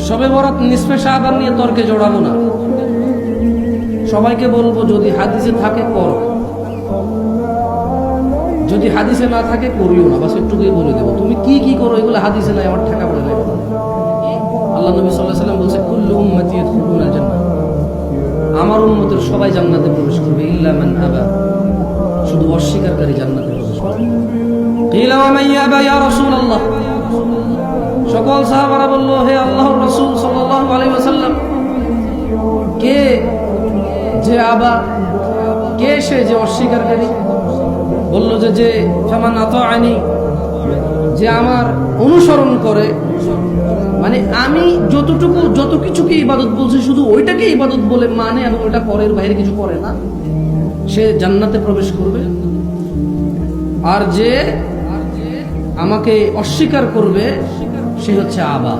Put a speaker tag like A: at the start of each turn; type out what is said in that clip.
A: শবে বরাত নিসফে শাবান নিয়ে তর্কে জড়াবো না। সবাইকে বলবো যদি হাদিসে থাকে করো, যদি হাদিসে না থাকে করিও না। বাস একটুকুই বলে দেবো, তুমি কি কি করো এগুলো হাদিসে নাই, আমার ঠেকা পড়ে নেই। আল্লাহ নবী সাল্লাল্লাহু আলাইহি ওয়াসাল্লাম বলছে কুল্লু উম্মতি ইয়াদখুলুনাল জান্নাহ, আমার উম্মতের সবাই জান্নাতে প্রবেশ করবে ইল্লা মান আবা, শুধু অস্বীকারী জান্নাতে প্রবেশ করবে। কিলা ওয়া মান ইয়াবা ইয়া রাসূলুল্লাহ, সকল সাহাবারা বলল হে আল্লাহর রাসূল সাল্লাল্লাহু আলাইহি ওয়াসাল্লাম, কে যে আবা, কে সে যে অস্বীকারী? বলল যে ফামান আতাআনি, যে আমার অনুসরণ করে, মানে আমি যত কিছুকে ইবাদত বলছি শুধু ওইটাকে ইবাদত বলে মানে এবং ওইটা পরের বাইরে কিছু করে না, সে জান্নাতে প্রবেশ করবে। আর যে আমাকে অস্বীকার করবে সে হচ্ছে আবা।